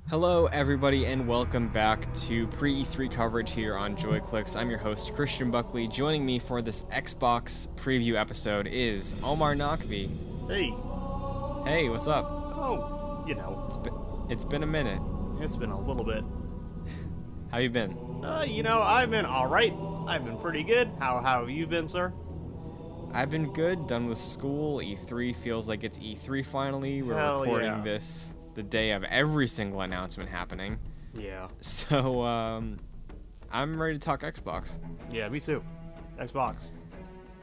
Hello, everybody, and welcome back to pre-E3 coverage here on JoyClicks. I'm your host, Christian Buckley. Joining me for this Xbox preview episode is Omar Nakvi. Hey. Hey, what's up? Oh, It's been a minute. it's been a little bit. How you been? I've been alright. I've been pretty good. How have you been, sir? I've been good, done with school. E3 feels like it's E3 finally. We're Hell recording yeah. this the day of every single announcement happening. Yeah. So, I'm ready to talk Xbox. Yeah, me too. Xbox.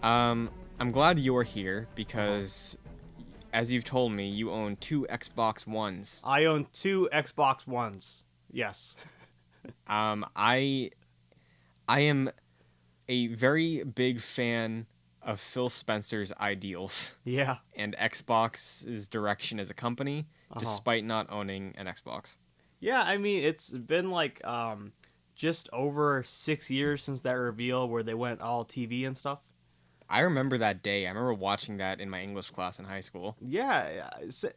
I'm glad you're here because, as you've told me, you own two Xbox Ones. I own two Xbox Ones. Yes. I am a very big fan of Phil Spencer's ideals Yeah. and Xbox's direction as a company, despite not owning an Xbox. Yeah, I mean, it's been just over 6 years since that reveal where they went all TV and stuff. I remember that day. I remember watching that in my English class in high school. Yeah,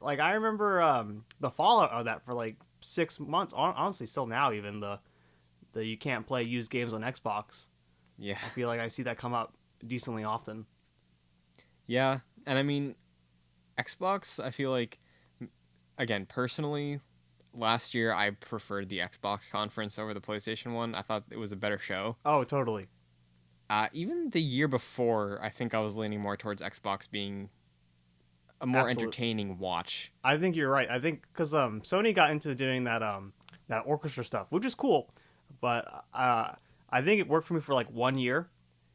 I remember the fallout of that for 6 months. Honestly, still now even the you can't play used games on Xbox. Yeah. I feel like I see that come up decently often. Yeah, and I mean, Xbox, I feel like, again, personally, last year I preferred the Xbox conference over the PlayStation one. I thought it was a better show. Oh, totally. Even the year before, I think I was leaning more towards Xbox being a more entertaining watch. I think you're right. I think because Sony got into doing that orchestra stuff, which is cool, but I think it worked for me for 1 year.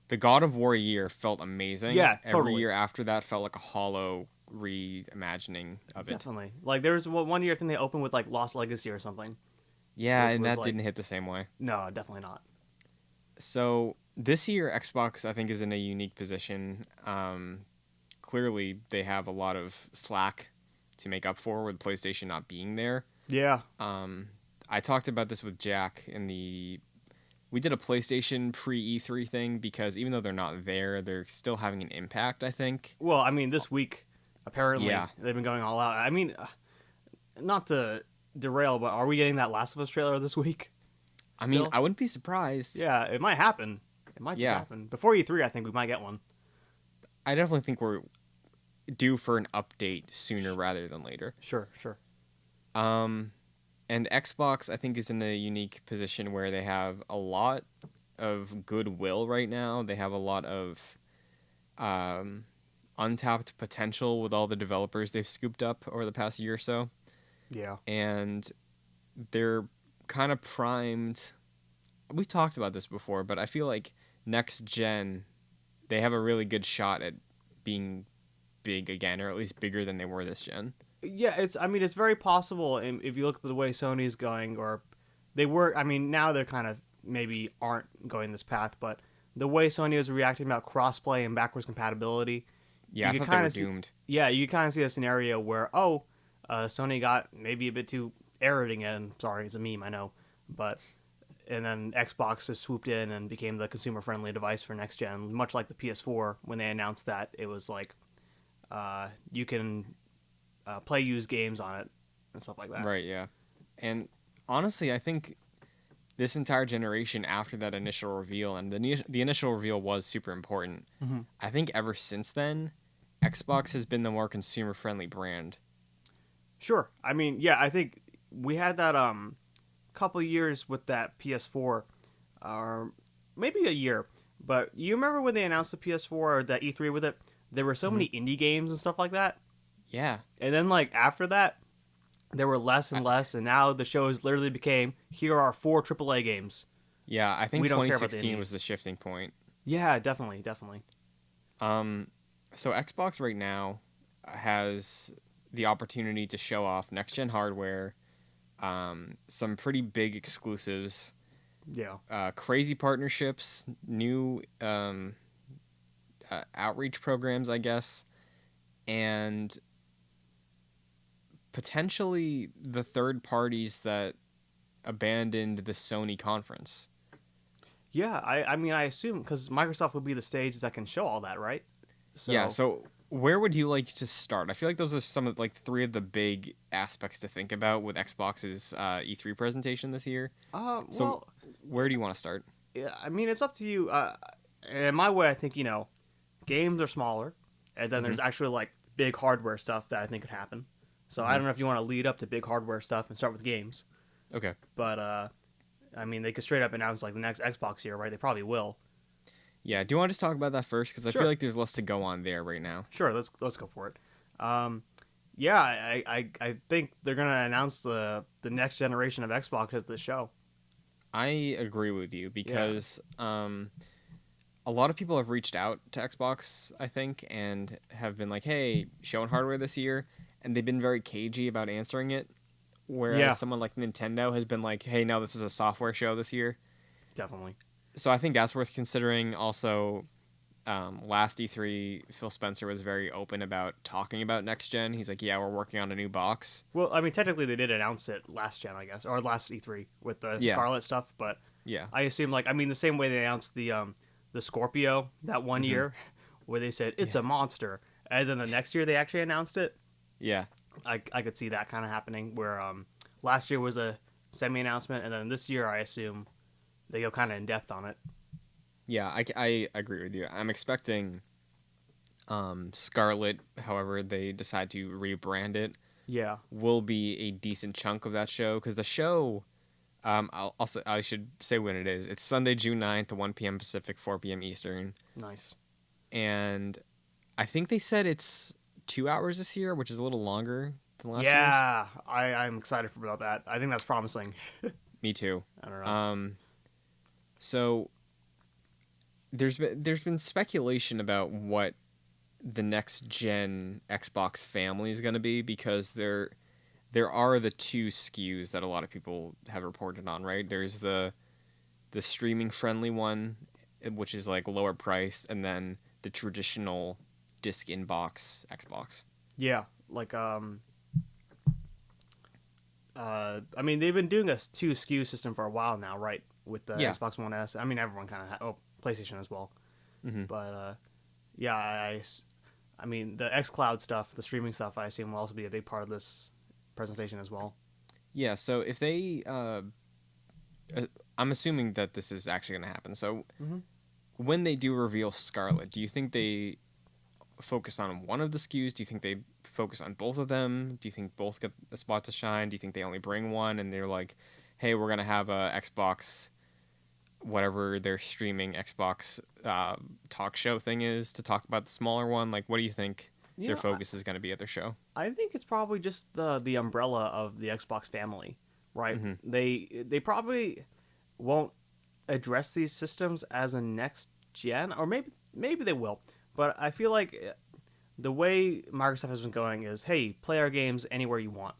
The God of War year felt amazing. Yeah, Every totally. year after that felt like a hollow reimagining of it. Definitely. There was 1 year I think they opened with Lost Legacy or something. Yeah, Which and was, that didn't hit the same way. No, definitely not. So this year, Xbox, I think, is in a unique position. Clearly, they have a lot of slack to make up for with PlayStation not being there. Yeah. I talked about this with Jack we did a PlayStation pre-E3 thing because even though they're not there, they're still having an impact, I think. Well, I mean, this week, apparently, Yeah. they've been going all out. I mean, not to derail, but are we getting that Last of Us trailer this week? I mean, Still? I wouldn't be surprised. Yeah, it might happen. It might just Yeah. happen. Before E3, I think we might get one. I definitely think we're due for an update sooner rather than later. Sure. And Xbox, I think, is in a unique position where they have a lot of goodwill right now. They have a lot of untapped potential with all the developers they've scooped up over the past year or so. Yeah. And they're kind of primed. We talked about this before, but I feel like next gen, they have a really good shot at being big again, or at least bigger than they were this gen. Yeah, it's very possible if you look at the way Sony's going, or they were, now they're kind of maybe aren't going this path, but the way Sony was reacting about crossplay and backwards compatibility. Yeah, I thought they were doomed. Yeah, you kind of see a scenario where, Sony got maybe a bit too arrogant, and sorry, it's a meme, I know, and then Xbox just swooped in and became the consumer-friendly device for next gen, much like the PS4 when they announced that it was you can play used games on it and stuff like that. Right, yeah. And honestly, I think this entire generation after that initial reveal, and the initial reveal was super important, I think ever since then, Xbox has been the more consumer-friendly brand. Sure. I think we had that couple years with that PS4, or maybe a year, but you remember when they announced the PS4 or that E3 with it, there were so many indie games and stuff like that? Yeah. And then after that, there were less and less, and now the shows literally became, here are 4 AAA games. Yeah, I think We don't care about the 2016 was indies. the shifting point. Yeah, definitely. So Xbox right now has the opportunity to show off next-gen hardware, some pretty big exclusives, Yeah. crazy partnerships, new outreach programs, I guess, and potentially the third parties that abandoned the Sony conference. Yeah, I assume, because Microsoft would be the stage that can show all that, right? So Where would you like to start? I feel like those are some of like three of the big aspects to think about with Xbox's E3 presentation this year. So, Well, where do you want to start? yeah, I mean, it's up to you. In my way, I think games are smaller, and then Hmm. there's actually like big hardware stuff that I think could happen. So I Hmm. don't know if you want to lead up to big hardware stuff and start with games, Okay. but I mean, they could straight up announce like the next Xbox year, right? They probably will. Yeah. Do you want to just talk about that first? Because I feel Sure, like there's less to go on there right now. sure. Let's go for it. Um, yeah, I think they're gonna announce the next generation of Xbox at the show. I agree with you Yeah, because a lot of people have reached out to Xbox, I think, and have been like, "Hey, showing hardware this year," and they've been very cagey about answering it. Whereas yeah, someone like Nintendo has been like, "Hey, no, this is a software show this year." definitely. So I think that's worth considering. Also, last E3, Phil Spencer was very open about talking about next gen. He's like, "Yeah, we're working on a new box." Well, I mean, technically they did announce it last gen, I guess, or last E3 with the Yeah, Scarlet stuff, but yeah, I assume like I mean the same way they announced the Scorpio that one hmm, year where they said it's yeah, a monster, and then the next year they actually announced it. yeah, I could see that kind of happening where last year was a semi announcement, and then this year I assume they go kind of in depth on it. yeah. I agree with you. I'm expecting Scarlet, however they decide to rebrand it, Yeah, will be a decent chunk of that show because the show. I should say when it is. It's Sunday, June 9th, 1 p.m. Pacific, 4 p.m. Eastern. nice. And I think they said it's 2 hours this year, which is a little longer than last year's. Yeah, I'm excited about that. I think that's promising. Me too. I don't know. Um, so there's been speculation about what the next gen Xbox family is going to be because there are the two SKUs that a lot of people have reported on, right? There's the streaming friendly one, which is like lower priced, and then the traditional disc in box Xbox. Yeah, like I mean, they've been doing a two SKU system for a while now, right? With the Yeah. Xbox One S. I mean, everyone kind of oh, PlayStation as well. Hmm. But yeah, I mean, the XCloud stuff, the streaming stuff, I assume will also be a big part of this presentation as well. Yeah. So if they, I'm assuming that this is actually going to happen. So Mm-hmm. when they do reveal Scarlet, do you think they focus on one of the SKUs? Do you think they focus on both of them? Do you think both get a spot to shine? Do you think they only bring one and they're like, hey, we're gonna have a Xbox, whatever their streaming Xbox talk show thing is, to talk about the smaller one? Like, what do you think You their know, focus is gonna be at their show? I think it's probably just the umbrella of the Xbox family, right? Hmm. They probably won't address these systems as a next gen, or maybe they will. But I feel like the way Microsoft has been going is, hey, play our games anywhere you want,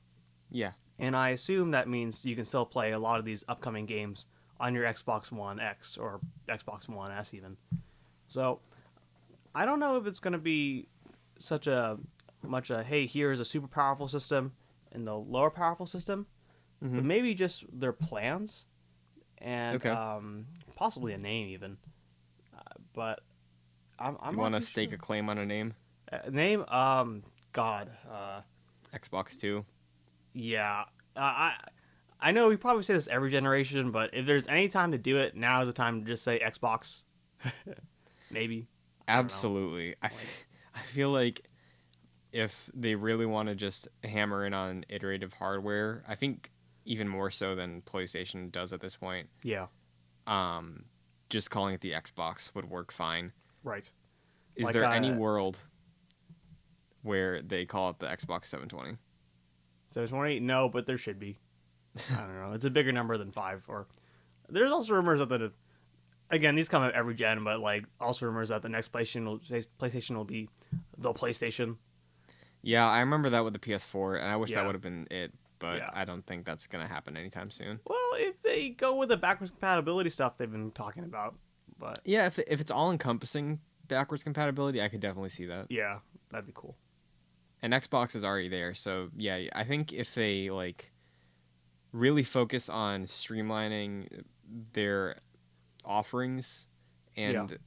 Yeah. and I assume that means you can still play a lot of these upcoming games on your Xbox One X or Xbox One S even. So I don't know if it's going to be such a much a hey, here's a super powerful system and the lower powerful system, Hmm. but maybe just their plans and Okay. possibly a name even. But Do I'm you not want to too stake a sure. claim on a name? Name God Xbox Two. yeah I know we probably say this every generation, but if there's any time to do it, now is the time to just say Xbox. Maybe I don't know. Absolutely. Like I feel like if they really want to just hammer in on iterative hardware, I think even more so than PlayStation does at this point, yeah, um, just calling it the Xbox would work fine. right. Is Like there any world where they call it the Xbox 720? 720? No, but there should be. I don't know. It's a bigger number than five. Or there's also rumors that again these come out every gen, but like also rumors that the next PlayStation will be the PlayStation. Yeah, I remember that with the PS4, and I wish that Yeah, would have been it, but yeah. I don't think that's gonna happen anytime soon. Well, if they go with the backwards compatibility stuff they've been talking about, but Yeah, if it's all encompassing backwards compatibility, I could definitely see that. yeah, that'd be cool. And Xbox is already there, so yeah, I think if they like really focus on streamlining their offerings Yeah, and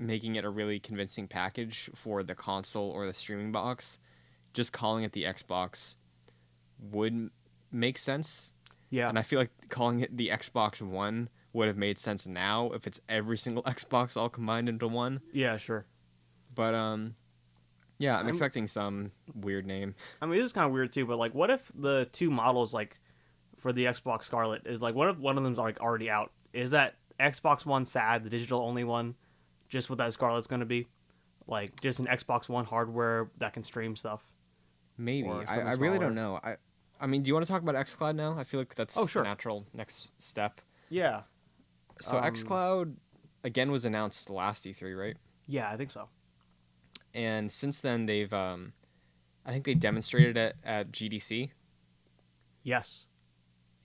making it a really convincing package for the console or the streaming box, just calling it the Xbox would make sense. Yeah. And I feel like calling it the Xbox One would have made sense now if it's every single Xbox all combined into one. Yeah, sure. But yeah, I'm expecting some weird name. I mean, it is kind of weird too. But like, what if the two models like for the Xbox Scarlet is like, what if one of them's like already out? Is that Xbox One SAD, the digital only one, just what that Scarlet's going to be? Like just an Xbox One hardware that can stream stuff. Maybe. Or I something really smaller. don't know. I mean, do you want to talk about xCloud now? I feel like that's sure. the natural next step. Yeah. So xCloud again was announced last E3, right? Yeah, I think so. And since then they've I think they demonstrated it at GDC. Yes.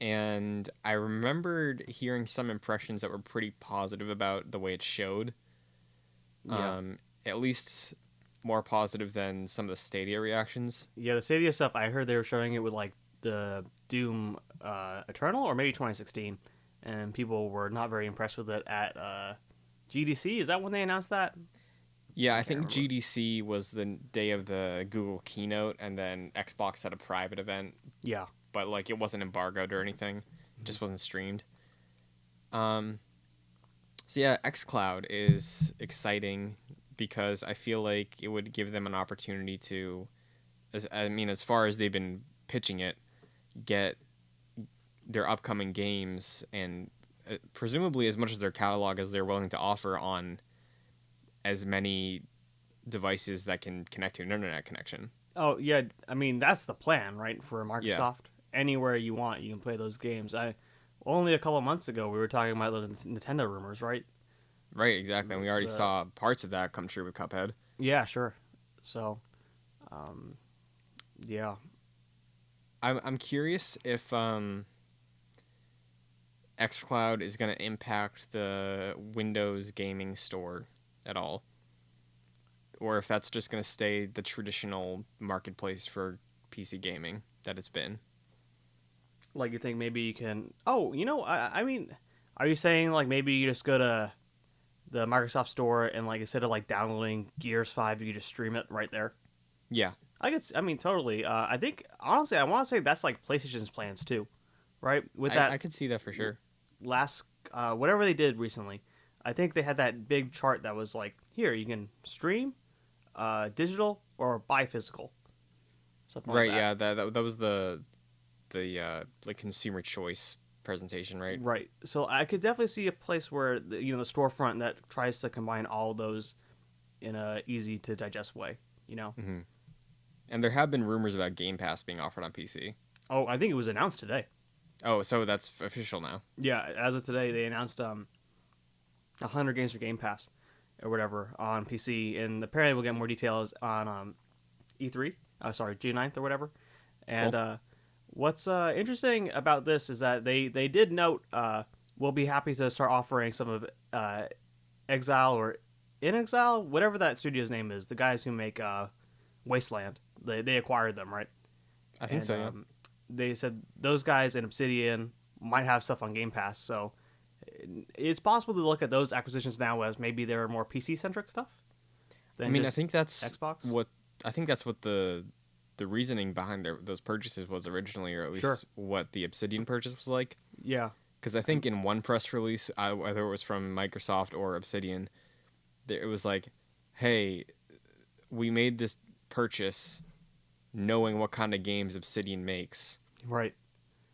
And I remembered hearing some impressions that were pretty positive about the way it showed. Yeah. At least more positive than some of the Stadia reactions. Yeah, the Stadia stuff, I heard they were showing it with like the Doom Eternal or maybe 2016, and people were not very impressed with it at GDC. Is that when they announced that? Yeah, I think GDC was the day of the Google keynote, and then Xbox had a private event, Yeah. but like it wasn't embargoed or anything. It just wasn't streamed. So yeah, xCloud is exciting because I feel like it would give them an opportunity to, as far as they've been pitching it, get their upcoming games and presumably as much as their catalog as they're willing to offer on as many devices that can connect to an internet connection. Oh, yeah. I mean, that's the plan, right? For Microsoft. Yeah. Anywhere you want, you can play those games. Only a couple months ago, we were talking about those Nintendo rumors, right? Right, exactly. And we already saw parts of that come true with Cuphead. Yeah, sure. So, yeah. I'm curious if xCloud is going to impact the Windows gaming store at all, or if that's just going to stay the traditional marketplace for PC gaming that it's been. Like, you think maybe you can... Oh, I mean, are you saying, like, maybe you just go to the Microsoft Store and, like, instead of, like, downloading Gears 5, you just stream it right there? Yeah. I mean, totally. I think, honestly, I want to say that's, like, PlayStation's plans, too. Right? With I could see that for sure. Last... whatever they did recently, I think they had that big chart that was, like, here, you can stream, digital, or buy physical. Something Right, like that. yeah, that was the like consumer choice presentation, right? Right. So I could definitely see a place where the storefront that tries to combine all those in a easy to digest way. Mm-hmm. And there have been rumors about Game Pass being offered on PC. Oh, I think it was announced today. Oh, so that's official now. Yeah, as of today, they announced 100 games for Game Pass or whatever on PC, and apparently we'll get more details on E3. Sorry, June 9th or whatever. And Cool. What's interesting about this is that they did note we'll be happy to start offering some of Exile or In Exile, whatever that studio's name is, the guys who make Wasteland. They acquired them, right? I think so, yeah. They said those guys and Obsidian might have stuff on Game Pass, so it's possible to look at those acquisitions now as maybe they're more PC-centric stuff. I mean, I think that's Xbox. what the reasoning behind those purchases was originally, or at least what the Obsidian purchase was like. Yeah. Because I think in one press release, whether it was from Microsoft or Obsidian, it was like, hey, we made this purchase knowing what kind of games Obsidian makes. Right.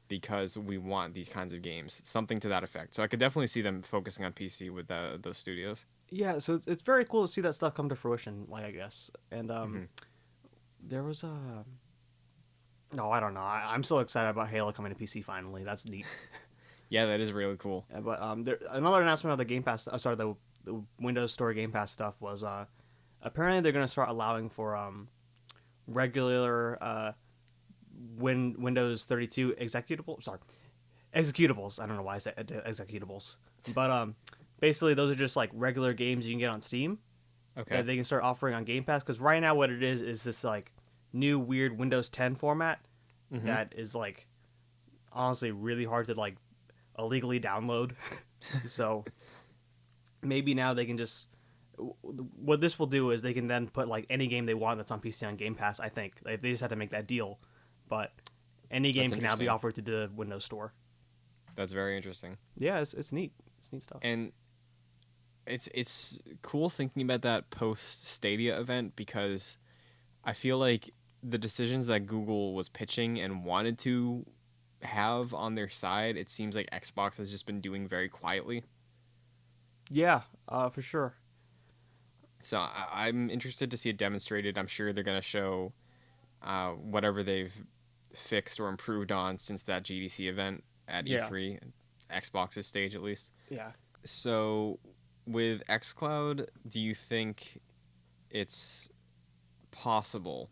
Because we want these kinds of games. Something to that effect. So I could definitely see them focusing on PC with those studios. Yeah, so it's very cool to see that stuff come to fruition, like, I guess. And there was a... No, I don't know. I'm so excited about Halo coming to PC finally. That's neat. Yeah, that is really cool. Yeah, but another announcement of the Game Pass... the Windows Store Game Pass stuff was apparently they're going to start allowing for regular Windows 32 executables. I don't know why I said executables. But basically those are just like regular games you can get on Steam. Okay. That they can start offering on Game Pass, because right now what it is this like new weird Windows 10 format that is like honestly really hard to like illegally download. So maybe now they can just what this will do is they can then put like any game they want that's on PC on Game Pass. I think they just have to make that deal, but any game That's can now be interesting. offered to the Windows Store. That's very interesting. Yeah, it's neat. It's neat stuff. And it's cool thinking about that post Stadia event, because I feel like the decisions that Google was pitching and wanted to have on their side, it seems like Xbox has just been doing very quietly. Yeah, for sure. So I'm interested to see it demonstrated. I'm sure they're going to show whatever they've fixed or improved on since that GDC event at Yeah. E3, Xbox's stage at least. Yeah. So with xCloud, do you think it's possible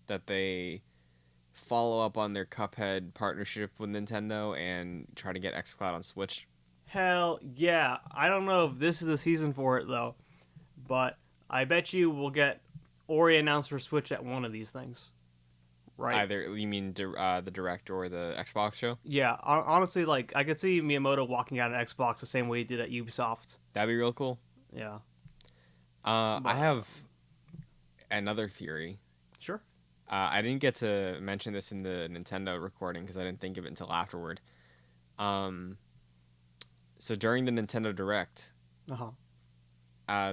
that they follow up on their Cuphead partnership with Nintendo and try to get xCloud on Switch? Hell yeah. I don't know if this is the season for it though, but I bet you we'll get Ori announced for Switch at one of these things. Right. Either, you mean the Direct or the Xbox show? Yeah, honestly, like I could see Miyamoto walking out of Xbox the same way he did at Ubisoft. That'd be real cool. Yeah. I have another theory. Sure. I didn't get to mention this in the Nintendo recording because I didn't think of it until afterward. So during the Nintendo Direct,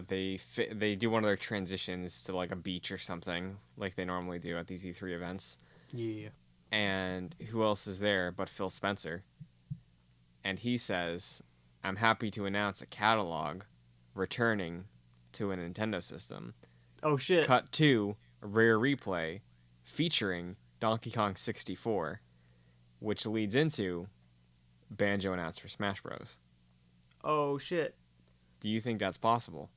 they do one of their transitions to like a beach or something, like they normally do at these E3 events. Yeah. And who else is there but Phil Spencer? And he says, "I'm happy to announce a catalog returning to a Nintendo system. Oh shit. Cut to a rare replay featuring Donkey Kong 64, which leads into Banjo announced for Smash Bros." Oh shit. Do you think that's possible?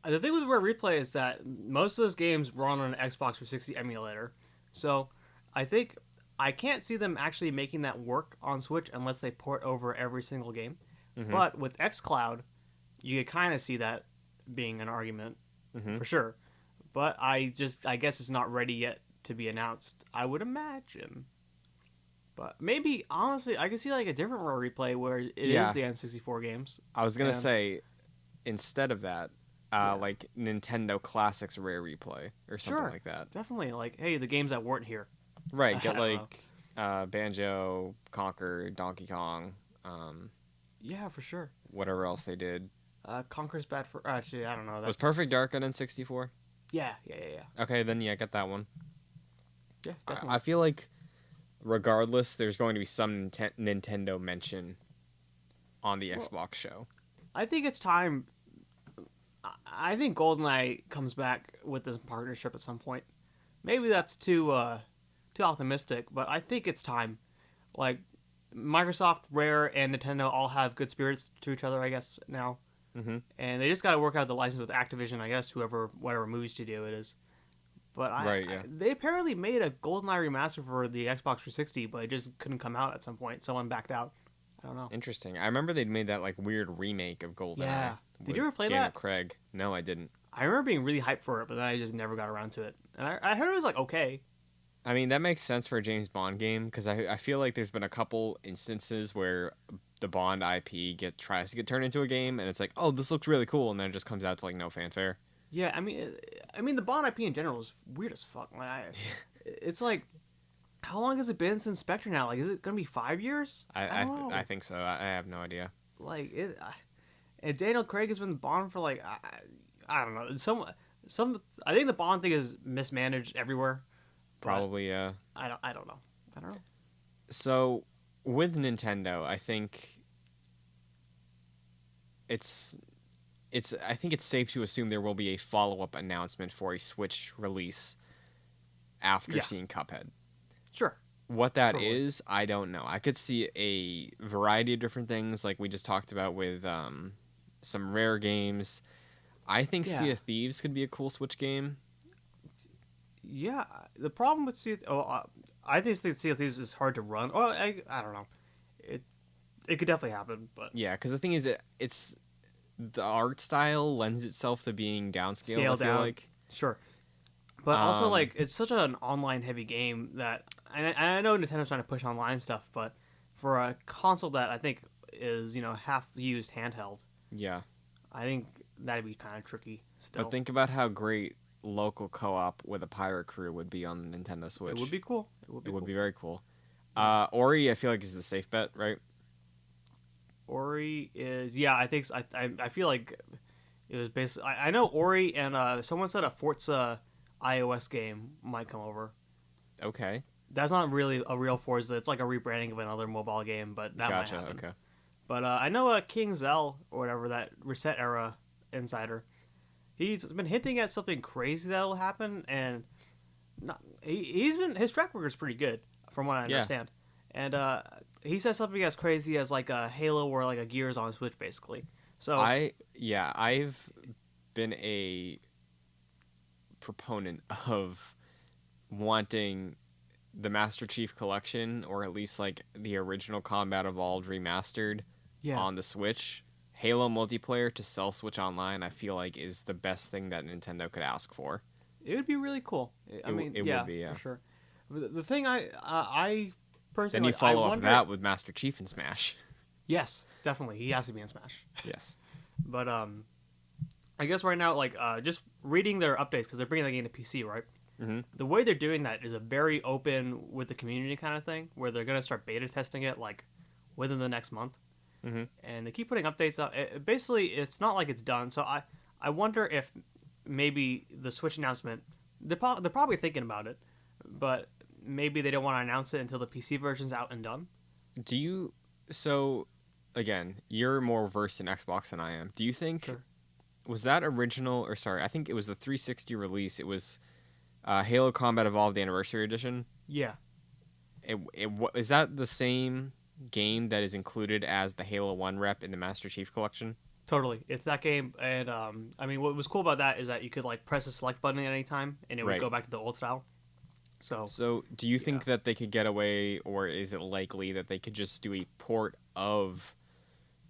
The thing with Rare Replay is that most of those games run on an Xbox 360 emulator, so I think I can't see them actually making that work on Switch unless they port over every single game. Mm-hmm. But with xCloud, you could kind of see that being an argument for sure. But I guess it's not ready yet to be announced, I would imagine. But maybe, honestly, I could see like a different Rare Replay where it is the N64 games. I was going to say, instead of that, like Nintendo Classics Rare Replay or something like that. Definitely. Like, hey, the games that weren't here. Right, get like Banjo, Conquer, Donkey Kong. Yeah, for sure. Whatever else they did. Conquer's bad for... Actually, I don't know. Was Perfect Dark on N64? Yeah. Okay, then yeah, get that one. Yeah, definitely. I feel like, regardless, there's going to be some Nintendo mention on the Xbox show. I think it's time... I think GoldenEye comes back with this partnership at some point. Maybe that's too optimistic, but I think it's time. Like, Microsoft, Rare, and Nintendo all have good spirits to each other, I guess, now. Mm-hmm. And they just got to work out the license with Activision, I guess, whatever movie studio it is. But they apparently made a GoldenEye remaster for the Xbox 360, but it just couldn't come out at some point. Someone backed out. I don't know. Interesting. I remember they'd made that like weird remake of GoldenEye. Yeah. Did you ever play Daniel that? Craig. No, I didn't. I remember being really hyped for it, but then I just never got around to it. And I heard it was like okay. I mean, that makes sense for a James Bond game, because I feel like there's been a couple instances where the Bond IP tries to get turned into a game, and it's like, oh, this looks really cool, and then it just comes out to like no fanfare. Yeah, I mean the Bond IP in general is weird as fuck. Like, it's like, how long has it been since Spectre now? Like, is it gonna be 5 years? I don't know. I think so. I have no idea. Like it, and Daniel Craig has been Bond for like I don't know. Some I think the Bond thing is mismanaged everywhere. Probably, yeah. I don't know. So with Nintendo, I think I think it's safe to assume there will be a follow-up announcement for a Switch release after seeing Cuphead. Sure. What that is, I don't know. I could see a variety of different things, like we just talked about with some rare games. I think Sea of Thieves could be a cool Switch game. Yeah, the problem with Sea of I think Sea of Thieves is hard to run. Oh, I don't know. It could definitely happen, but yeah, because the thing is, it's the art style lends itself to being downscaled. Scaled I feel down. like Sure. But also, like, it's such an online-heavy game that... And I know Nintendo's trying to push online stuff, but for a console that I think is, half-used handheld... Yeah. I think that'd be kind of tricky still. But think about how great local co-op with a pirate crew would be on the Nintendo Switch. It would be cool. It would be very cool. Ori, I feel like is the safe bet, right? Ori is, yeah, I think so. I feel like it was basically. I know Ori and someone said a Forza iOS game might come over. Okay. That's not really a real Forza. It's like a rebranding of another mobile game, but that might happen. Okay. But I know King Zell or whatever, that Reset Era insider, he's been hinting at something crazy that'll happen, and his track record is pretty good from what I understand. And he says something as crazy as like a Halo or like a Gears on Switch, basically. So I've been a proponent of wanting the Master Chief Collection, or at least like the original Combat Evolved remastered on the Switch. Halo multiplayer to sell Switch Online, I feel like is the best thing that Nintendo could ask for. It would be really cool. I mean, it would be, for sure. The thing I personally, then you follow up that with Master Chief in Smash. Yes, definitely, he has to be in Smash. Yes, but I guess right now, like just reading their updates, because they're bringing that game to PC, right? Mm-hmm. The way they're doing that is a very open with the community kind of thing, where they're gonna start beta testing it like within the next month. Mm-hmm. And they keep putting updates up. Basically, it's not like it's done. So I wonder if maybe the Switch announcement, they're probably thinking about it, but maybe they don't want to announce it until the PC version's out and done. So again, you're more versed in Xbox than I am. Do you think was that original, or sorry, I think it was the 360 release. It was Halo Combat Evolved Anniversary Edition. Yeah. Is that the same game that is included as the Halo 1 rep in the Master Chief Collection? Totally. It's that game, and I mean, what was cool about that is that you could like press the select button at any time, and it would go back to the old style. So do you think that they could get away, or is it likely that they could just do a port of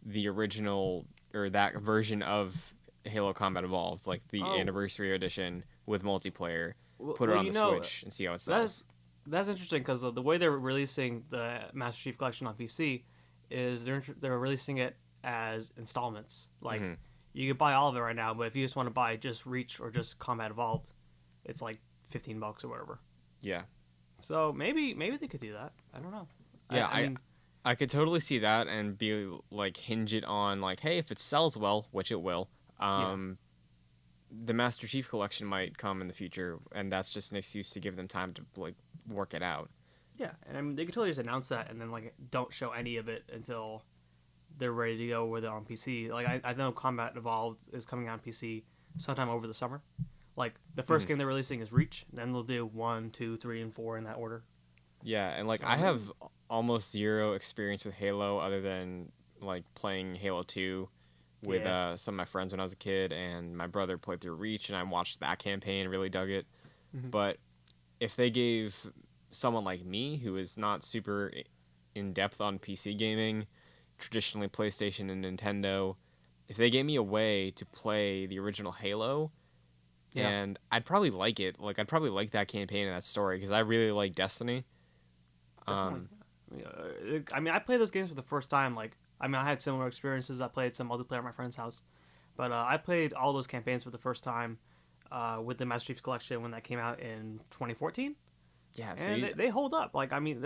the original, or that version of Halo Combat Evolved, like the Anniversary Edition with multiplayer, put it on the Switch and see how it sells? That's interesting, because the way they're releasing the Master Chief Collection on PC is they're releasing it as installments. Like, you could buy all of it right now, but if you just want to buy just Reach or just Combat Evolved, it's like $15 or whatever. Yeah. So maybe they could do that. I don't know. Yeah, I mean, I could totally see that and be like hinge it on like, hey, if it sells well, which it will, the Master Chief Collection might come in the future, and that's just an excuse to give them time to like work it out. Yeah, and I mean, they could totally just announce that and then like don't show any of it until they're ready to go with it on PC. Like I know Combat Evolved is coming out on PC sometime over the summer. Like the first game they're releasing is Reach, then they'll do 1, 2, 3, and 4 in that order. Yeah, and like I have almost zero experience with Halo other than like playing Halo 2 with some of my friends when I was a kid, and my brother played through Reach, and I watched that campaign and really dug it. Mm-hmm. But if they gave someone like me, who is not super in depth on PC gaming, traditionally PlayStation and Nintendo, if they gave me a way to play the original Halo, and I'd probably like it. Like I'd probably like that campaign and that story, because I really like Destiny. I mean, I played those games for the first time. Like, I mean, I had similar experiences. I played some multiplayer at my friend's house, but I played all those campaigns for the first time with the Master Chief Collection when that came out in 2014. Yeah, and they hold up. Like, I mean,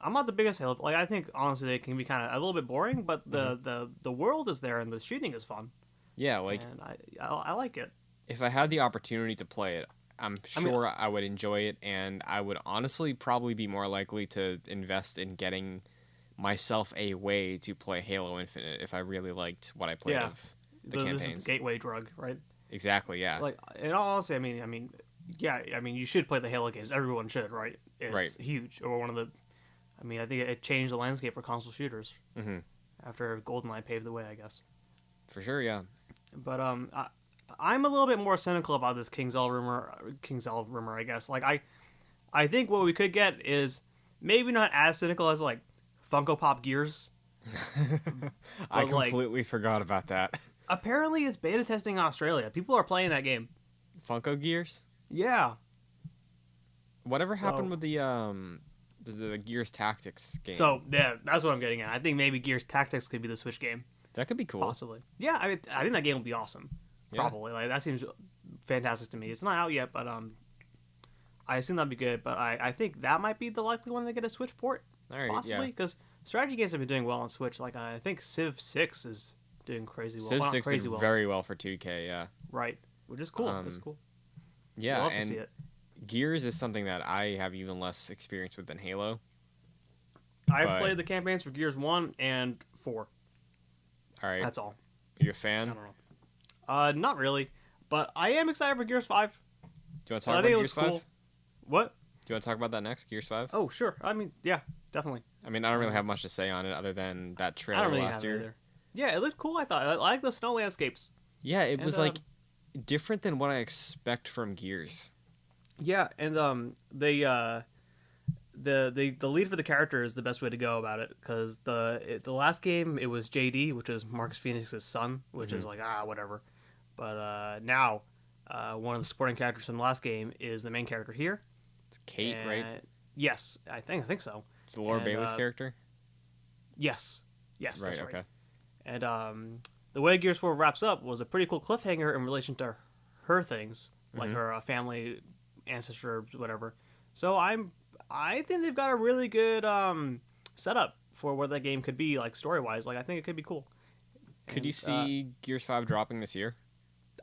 I'm not the biggest Halo. Like, I think honestly they can be kind of a little bit boring, but the world is there and the shooting is fun. Yeah, like, and I like it. If I had the opportunity to play it, I'm sure I would enjoy it, and I would honestly probably be more likely to invest in getting myself a way to play Halo Infinite if I really liked what I played of the campaigns. This is the gateway drug, right? Exactly, yeah. Like, in all honesty, I mean, you should play the Halo games. Everyone should, right? It's huge. Or one of the, I mean, I think it changed the landscape for console shooters after GoldenEye paved the way, I guess. For sure, yeah. But I'm a little bit more cynical about this King Zell rumor, I guess. Like, I think what we could get is maybe not as cynical as, like, Funko Pop Gears. I completely forgot about that. Apparently, it's beta testing in Australia. People are playing that game. Funko Gears? Yeah. Whatever happened with the Gears Tactics game? So, yeah, that's what I'm getting at. I think maybe Gears Tactics could be the Switch game. That could be cool. possibly. Yeah, I think that game will be awesome. Yeah. Probably, like that seems fantastic to me. It's not out yet, but I assume that'd be good. But I think that might be the likely one to get a Switch port, All right. possibly, Yeah. because strategy games have been doing well on Switch. Like I think Civ 6 is doing crazy well. Civ Well, not 6 crazy did well, very well for 2K. Yeah. right? Which is cool. That's cool. Yeah. Love to And see it. Gears is something that I have even less experience with than Halo. I've but- played the campaigns for Gears 1 and 4. All right. That's all. You a I fan? don't know. Not really, but I am excited for Gears 5. Do you want to I talk think about it Gears looks 5? cool. What? Do you want to talk about that next, Gears 5? Oh, sure. I mean, yeah, definitely. I mean, I don't really have much to say on it other than that I trailer don't really last have year. it either. Yeah, it looked cool. I thought I like the snow landscapes. Yeah, it And, was like different than what I expect from Gears. Yeah, and the lead for the character is the best way to go about it, because the last game it was JD, which is Marcus Phoenix's son, which is like whatever. But now one of the supporting characters from the last game is the main character here. It's Kate, right? Yes, I think so. It's Laura and, Bailey's character. Yes, Right. that's right. Okay. And the way Gears 4 wraps up was a pretty cool cliffhanger in relation to her things, like her family, ancestor, whatever. So I think they've got a really good setup for what that game could be, like story wise. Like I think it could be cool. Could you And, see Gears 5 dropping this year?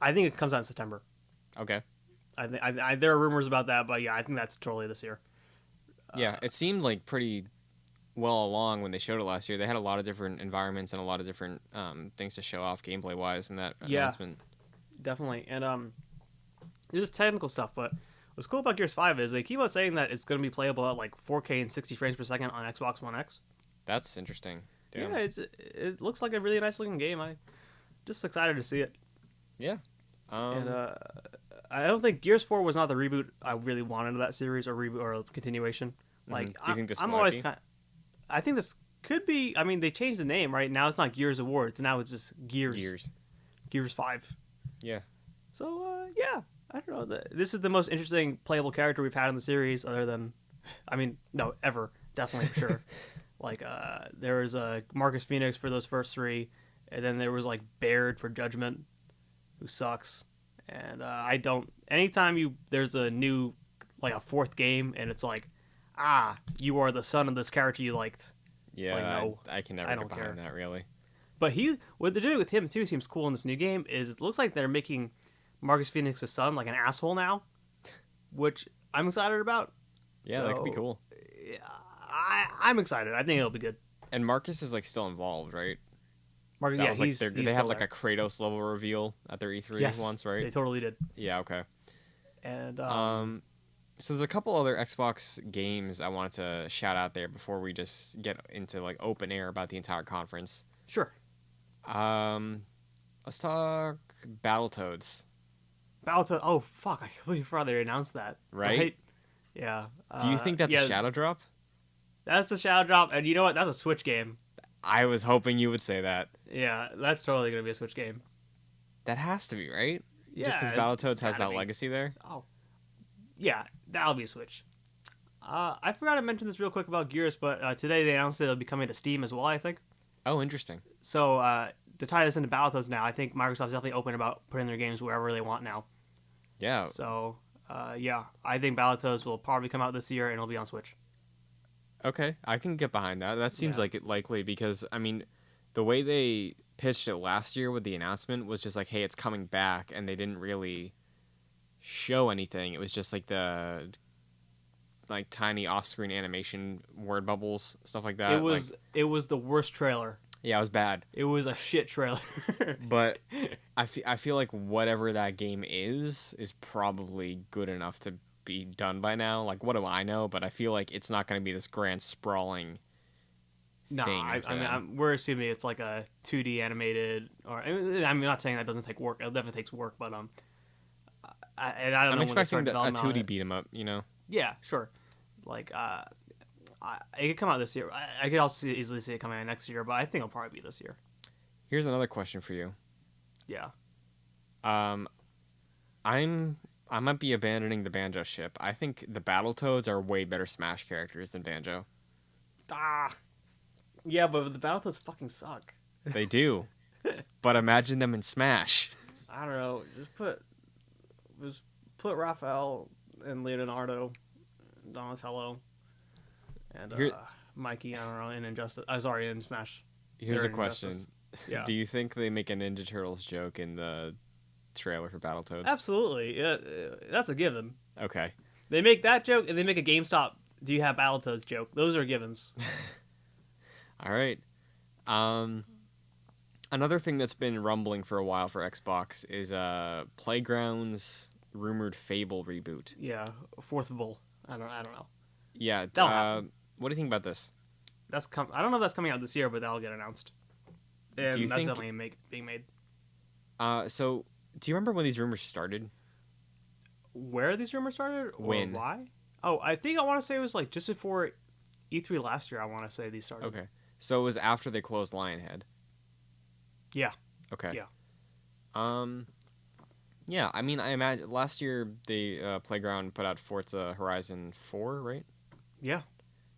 I think it comes out in September. Okay. I there are rumors about that, but yeah, I think that's totally this year. Yeah, it seemed like pretty well along when they showed it last year. They had a lot of different environments and a lot of different things to show off gameplay wise in that announcement. Definitely. And it's just technical stuff, but what's cool about Gears 5 is they keep on saying that it's going to be playable at like 4K and 60 frames per second on Xbox One X. That's interesting. Damn. Yeah, it looks like a really nice looking game. I'm just excited to see it. Yeah. And I don't think Gears 4 was not the reboot I really wanted of that series, or reboot or continuation. Like, Do you think this I'm might always be? I think this could be. I mean, they changed the name, right? Now it's not Gears Awards. Now it's just Gears. Gears 5. Yeah. So yeah, I don't know. This is the most interesting playable character we've had in the series, other than, I mean, no, ever, definitely for sure. Like there was Marcus Phoenix for those first three, and then there was like Baird for Judgment, who sucks. And I don't. Anytime there's a new, like a fourth game, and it's like, you are the son of this character you liked. Yeah. like, no, I can never I get don't behind care. that really. But what they're doing with him too seems cool in this new game. Is it looks like they're making Marcus Phoenix's son like an asshole now, which I'm excited about. Yeah, that could be So, cool. I'm excited. I think it'll be good. And Marcus is like still involved, right? Marcus, That yeah, was like he's they still had like there. a Kratos level reveal at their E3 yes, once, They right? totally did. Yeah, okay. And So there's a couple other Xbox games I wanted to shout out there before we just get into like open air about the entire conference. sure, Let's talk Battletoads. Battletoads. Oh fuck! I completely forgot they announced that. Right? Yeah. Do you think that's yeah, a shadow drop? That's a shadow drop, and you know what? That's a Switch game. I was hoping you would say that. Yeah, that's totally gonna be a Switch game. That has to be, right? Yeah, Just because Battletoads has gotta that be. legacy there. Oh, yeah, that'll be a Switch. I forgot to mention this real quick about Gears, but today they announced that it'll be coming to Steam as well, I think. Oh, interesting. So to tie this into Battletoads now, I think Microsoft's definitely open about putting their games wherever they want now. Yeah. So yeah, I think Battletoads will probably come out this year and it'll be on Switch. Okay, I can get behind that. That seems Yeah. like it likely because I mean, the way they pitched it last year with the announcement was just like, "Hey, it's coming back," and they didn't really show anything. It was just like the like tiny off-screen animation word bubbles, stuff like that. It was the worst trailer. Yeah, it was bad. It was a shit trailer. But I feel like whatever that game is probably good enough to be done by now. Like, what do I know? But I feel like it's not going to be this grand sprawling No, thing. I for mean, them. we're assuming it's like a 2D animated, or I'm not saying that doesn't take work. It definitely takes work, but I don't know I'm when they expecting start a development on 2D it. beat 'em up, you know? Yeah, sure. Like, it could come out this year. I could also easily see it coming out next year, but I think it'll probably be this year. Here's another question for you. Yeah. I might be abandoning the Banjo ship. I think the Battletoads are way better Smash characters than Banjo. Yeah, but the Battletoads fucking suck. They do. But imagine them in Smash. I don't know. Just put Raphael and Leonardo, Donatello, and Here- Mikey. I don't know in Injustice. Sorry, in Smash. Here's They're a in question. Injustice. Yeah. Do you think they make a Ninja Turtles joke in the trailer for Battletoads? Absolutely. Yeah, that's a given. Okay. They make that joke, and they make a GameStop. Do you have Battletoads joke? Those are givens. All right. Another thing that's been rumbling for a while for Xbox is Playground's rumored Fable reboot. Yeah, Fourthable. I don't know. Yeah. That'll happen. What do you think about this? I don't know if that's coming out this year, but that'll get announced. And Do you that's think- definitely being made. So do you remember when these rumors started? Where these rumors started? Or When? why? Oh, I want to say it was like just before E3 last year. I want to say these started. Okay. So it was after they closed Lionhead. Yeah. Okay. Yeah. Yeah, I mean, I imagine last year the Playground put out Forza Horizon 4, right? Yeah.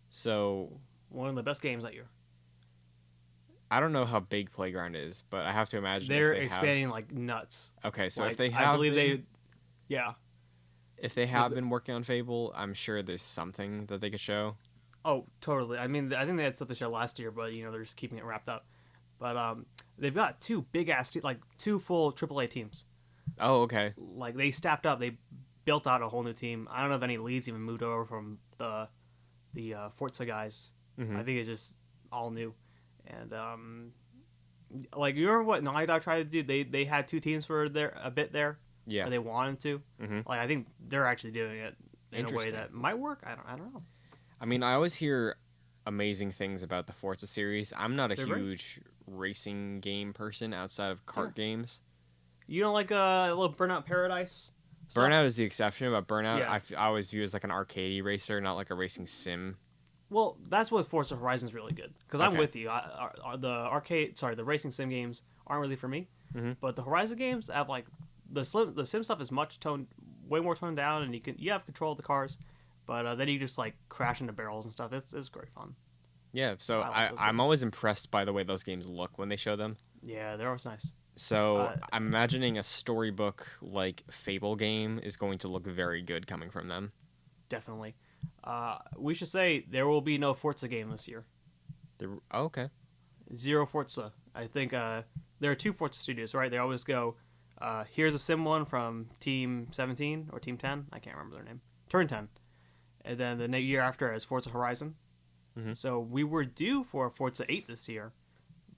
So One of the best games that year. I don't know how big Playground is, but I have to imagine They're if they expanding like nuts. Have... Okay, so Like, if they have, I believe yeah. if they have been working on Fable, I'm sure there's something that they could show. Oh, totally. I mean, I think they had stuff to show last year, but they're just keeping it wrapped up. But they've got two big ass, like 2 full AAA teams. Oh, okay. Like they staffed up. They built out a whole new team. I don't know if any leads even moved over from the Forza guys. Mhm. I think it's just all new. And like you remember what Naughty Dog tried to do? They had 2 teams for a bit there. Yeah. Or they wanted to. Mhm. Like I think they're actually doing it in a way Interesting. that might work. I don't know. I mean, I always hear amazing things about the Forza series. I'm not a They're great. huge racing game person outside of kart games. You don't like a little Burnout Paradise? stuff? Burnout is the exception, but Burnout Yeah. I always view as like an arcadey racer, not like a racing sim. Well, that's what Forza Horizon's really good. Because I'm Okay. with you. The racing sim games aren't really for me. Mhm. But the Horizon games have like the sim stuff is way more toned down, and you have control of the cars. But then you just like crash into barrels and stuff. It's great fun. Yeah, so I like those I'm games. always impressed by the way those games look when they show them. Yeah, they're always nice. So I'm imagining a storybook like Fable game is going to look very good coming from them. Definitely. We should say there will be no Forza game this year. Okay. 0 Forza. I think there are 2 Forza studios, right? They always go, here's a sim one from Team 17 or Team 10. I can't remember their name. Turn 10. And then the year after is Forza Horizon. Mhm. So we were due for a Forza 8 this year,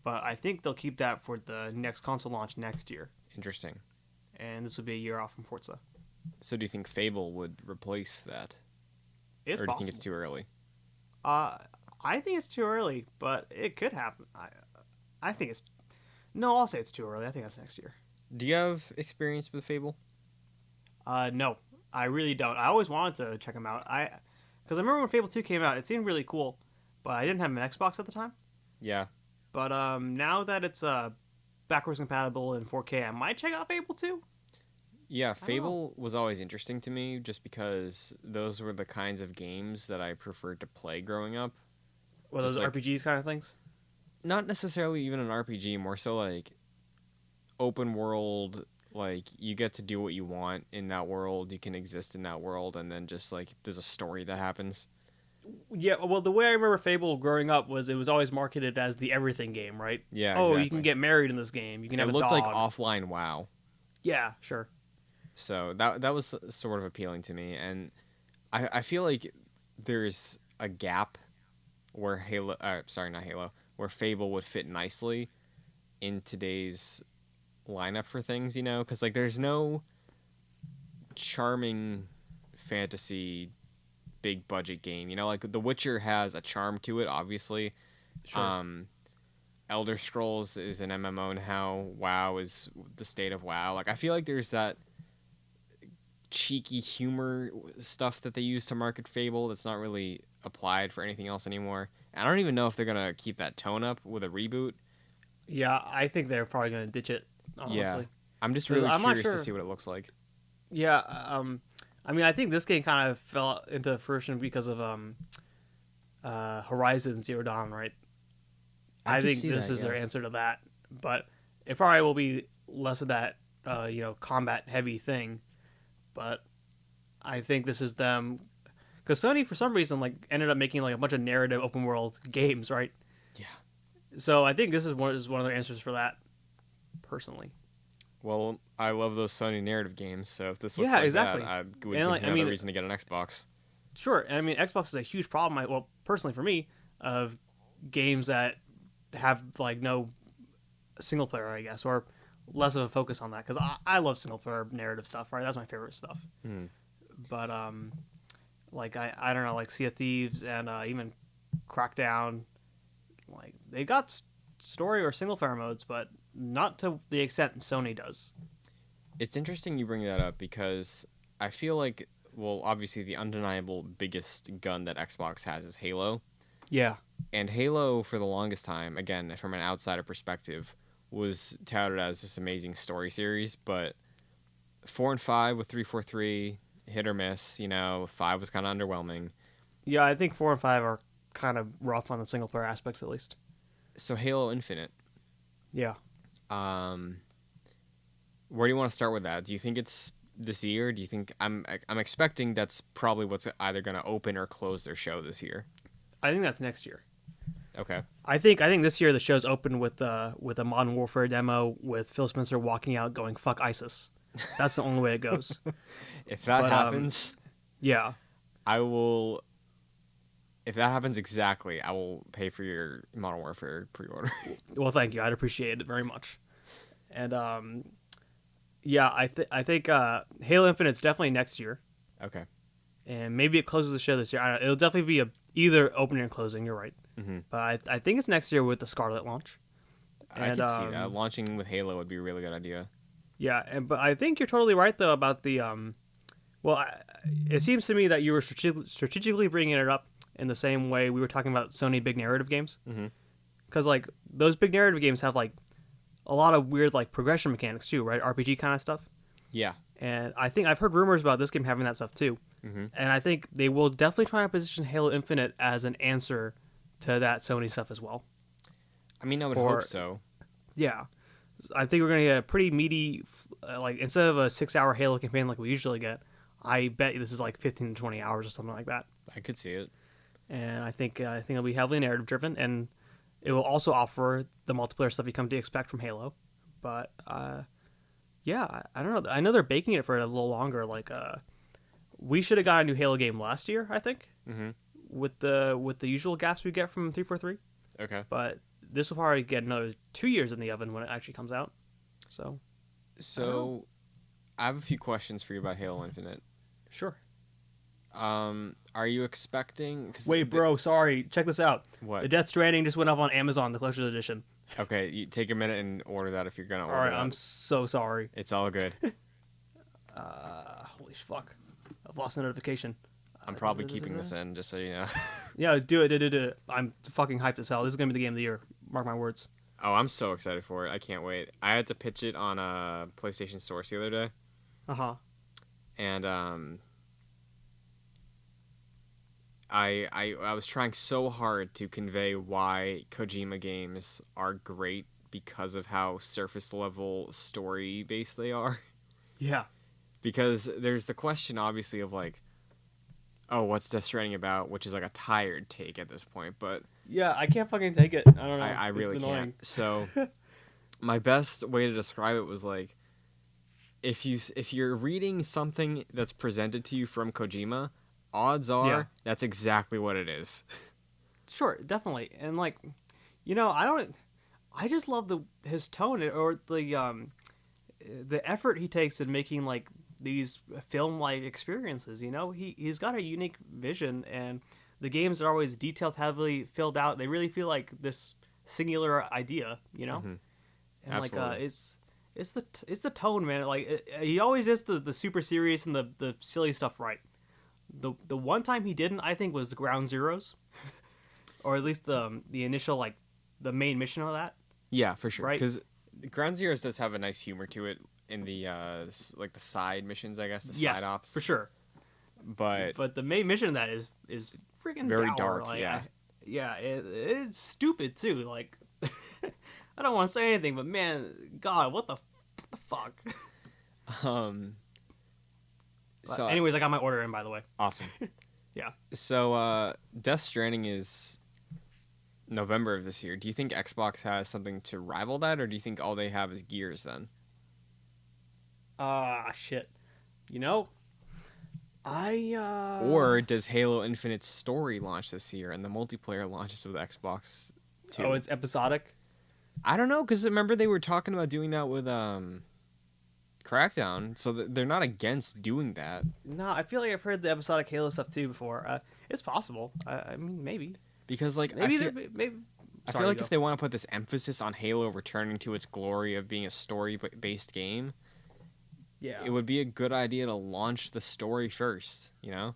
but I think they'll keep that for the next console launch next year. Interesting. And this will be a year off from Forza. So do you think Fable would replace that? It's or do you possible. think it's too early? I think it's too early, but it could happen. I think it's... No, I'll say it's too early. I think that's next year. Do you have experience with Fable? No, I really don't. I always wanted to check them out. Because I remember when Fable 2 came out, it seemed really cool, but I didn't have an Xbox at the time. Yeah. But now that it's backwards compatible in 4K, I might check out Fable 2. Yeah, Fable was always interesting to me just because those were the kinds of games that I preferred to play growing up. Well, Just those like- RPGs kind of things. Not necessarily even an RPG, more so like open world, like you get to do what you want in that world, you can exist in that world, and then just like there's a story that happens. Yeah, well, the way I remember Fable growing up was it was always marketed as the everything game, right? Yeah, Oh, you exactly. can get married in this game. You can have It a looked dog. like offline WoW. Yeah, sure. So that was sort of appealing to me, and I feel like there's a gap where where Fable would fit nicely in today's lineup for things, because like there's no charming fantasy big budget game, like The Witcher has a charm to it, obviously. Sure. Elder Scrolls is an MMO now. WoW is the state of WoW. Like I feel like there's that cheeky humor stuff that they use to market Fable that's not really applied for anything else anymore. And I don't even know if they're gonna keep that tone up with a reboot. Yeah, I think they're probably going to ditch it, honestly. Yeah, I'm just really I'm not curious to sure. see what it looks like. Yeah, I mean, I think this game kind of fell into fruition because of Horizon Zero Dawn, right? I could think see this that, is their answer to that. But It probably will be less of that, combat heavy thing, but I think this is them because Sony for some reason like ended up making like a bunch of narrative open world games, right? Yeah. So I think this is one of their answers for that, personally. Well, I love those Sony narrative games, so if this looks Yeah, like exactly. that, I would give And me like, I another mean, reason to get an Xbox. sure. And I mean, Xbox is a huge problem. Well, personally for me, of games that have like no single player, I guess, or less of a focus on that because I love single player narrative stuff. Right, that's my favorite stuff. Hmm. But like I don't know, like Sea of Thieves and even Crackdown, like they got story or single player modes, but not to the extent Sony does. It's interesting you bring that up because I feel like, well, obviously the undeniable biggest gun that Xbox has is Halo. Yeah. And Halo, for the longest time, again, from an outsider perspective, was touted as this amazing story series. But 4 and 5 with 343, hit or miss. 5 was kind of underwhelming. Yeah, I think 4 and 5 are kind of rough on the single player aspects, at least. So Halo Infinite. Yeah. Where do you want to start with that? Do you think it's this year? Do you think I'm expecting that's probably what's either going to open or close their show this year? I think that's next year. Okay. I think this year the show's open with a Modern Warfare demo with Phil Spencer walking out going "fuck ISIS." That's the only way it goes. If that happens, yeah, I will. If that happens exactly, I will pay for your Modern Warfare pre-order. well, thank you. I'd appreciate it very much. And yeah, I think Halo Infinite's definitely next year, Okay. and maybe it closes the show this year. I don't know, it'll definitely be either opening or closing. You're right, but I think it's next year with the Scarlet launch. I could see that. Launching with Halo would be a really good idea. Yeah, but I think you're totally right though about the it seems to me that you were strategically bringing it up in the same way we were talking about Sony big narrative games. Because like those big narrative games have like a lot of weird like progression mechanics too, right? RPG kind of stuff. Yeah. And I think I've heard rumors about this game having that stuff too. And I think they will definitely try to position Halo Infinite as an answer to that Sony stuff as well. I mean, I would hope so. Yeah. I think we're going to get a pretty meaty, like instead of a 6-hour Halo campaign like we usually get, I bet this is like 15 to 20 hours or something like that. I could see it. And I think it'll be heavily narrative driven, and it will also offer the multiplayer stuff you come to expect from Halo. But yeah, I don't know. I know they're baking it for a little longer. Like we should have got a new Halo game last year, I think, with the usual gaps we get from 343. Okay. But this will probably get another 2 years in the oven when it actually comes out. So I have a few questions for you about Halo Infinite. Sure. Are you expecting? Wait, bro, sorry. Check this out. What? The Death Stranding just went up on Amazon, the collector's edition. Okay, you take a minute and order that if you're gonna order. All right, that. I'm so sorry. It's all good. Holy fuck! I've lost a notification. I'm probably keeping this in, just so you know. Yeah, do it. I'm fucking hyped as hell. This is gonna be the game of the year. Mark my words. Oh, I'm so excited for it. I can't wait. I had to pitch it on a PlayStation Source the other day. And I was trying so hard to convey why Kojima games are great because of how surface level story based they are. Yeah. Because there's the question obviously of like, oh, what's Death Stranding about? Which is like a tired take at this point, but yeah, I can't fucking take it. I don't know. I really it's can't. So my best way to describe it was like, if you're reading something that's presented to you from Kojima, odds are that's exactly what it is. Sure, definitely. And like, I just love his tone or the effort he takes in making like these film-like experiences. He's got a unique vision, and the games are always detailed, heavily filled out. They really feel like this singular idea, And Absolutely. like it's the tone, man. Like he always is the super serious and the silly stuff right. The one time he didn't, I think, was Ground Zeroes, or at least the initial like the main mission of that. Yeah, for sure. Right? Because Ground Zeroes does have a nice humor to it in the like the side missions, I guess, the side ops. For sure. But the main mission of that is freaking very dour. dark. Like, yeah. it's stupid too. Like I don't want to say anything, but man, God, what the fuck? Um. So Anyways, I got my order in, by the way. awesome. Yeah. So Death Stranding is November of this year. Do you think Xbox has something to rival that, or do you think all they have is Gears then? Shit. You know, I. Or does Halo Infinite's story launch this year and the multiplayer launches with Xbox too? Oh, it's episodic. I don't know, because remember they were talking about doing that with Crackdown, so they're not against doing that. No, I feel like I've heard the episodic Halo stuff too before. It's possible. I mean, maybe. Because like Maybe. I feel like if they want to put this emphasis on Halo returning to its glory of being a story-based game, yeah, it would be a good idea to launch the story first, you know?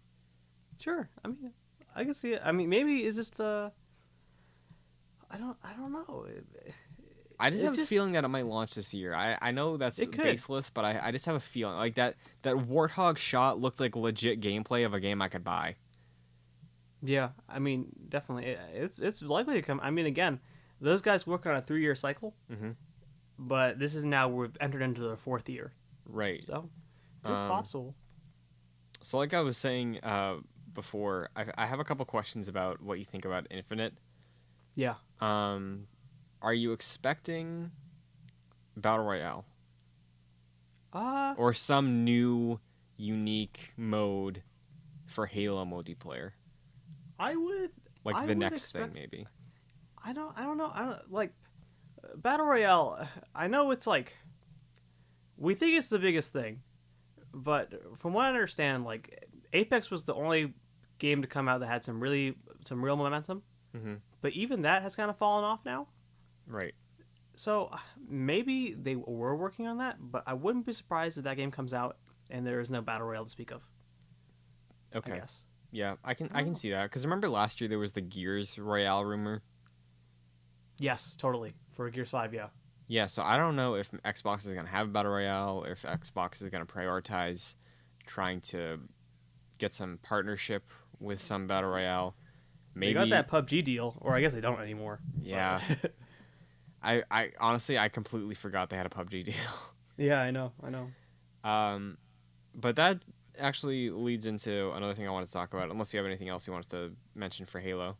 Sure. I mean, I can see it. I mean, maybe it's just I don't know. I just have a feeling that it might launch this year. I know that's baseless, but I just have a feeling like that Warthog shot looked like legit gameplay of a game I could buy. Yeah, I mean, definitely, it's likely to come. I mean, again, those guys work on a 3-year cycle, but this is now we've entered into the 4th year, right? So it's possible. So, like I was saying before, I have a couple questions about what you think about Infinite. Yeah. Are you expecting Battle Royale? Or some new, unique mode for Halo multiplayer? I would like the next thing, maybe. I don't know. I don't like Battle Royale. I know it's like we think it's the biggest thing, but from what I understand, like Apex was the only game to come out that had some real momentum. But even that has kind of fallen off now. Right. So maybe they were working on that, but I wouldn't be surprised if that game comes out and there is no Battle Royale to speak of. Okay. I guess. Yeah, I can see that, because remember last year there was the Gears Royale rumor. Yes, totally, for Gears 5, yeah. Yeah, so I don't know if Xbox is gonna have Battle Royale, or if Xbox is gonna prioritize trying to get some partnership with some Battle Royale. Maybe they got that PUBG deal, or I guess they don't anymore. Yeah. I honestly I completely forgot they had a PUBG deal. Yeah, I know. But that actually leads into another thing I wanted to talk about, unless you have anything else you wanted to mention for Halo.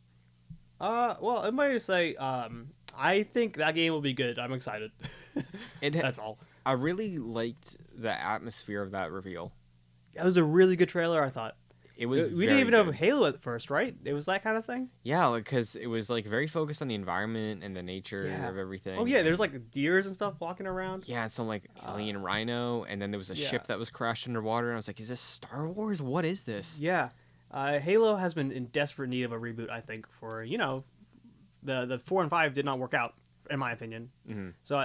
Well, I might say, I think that game will be good. I'm excited. That's all. I really liked the atmosphere of that reveal. It was a really good trailer, I thought. It was. We didn't even know Halo at first, right? It was that kind of thing. Yeah, because it was like very focused on the environment and the nature of everything. Oh yeah, there's like deers and stuff walking around. Yeah, and some like alien rhino, and then there was a ship that was crashed underwater, and I was like, "Is this Star Wars? What is this?" Yeah, Halo has been in desperate need of a reboot. I think for the 4 and 5 did not work out, in my opinion. Mm-hmm. So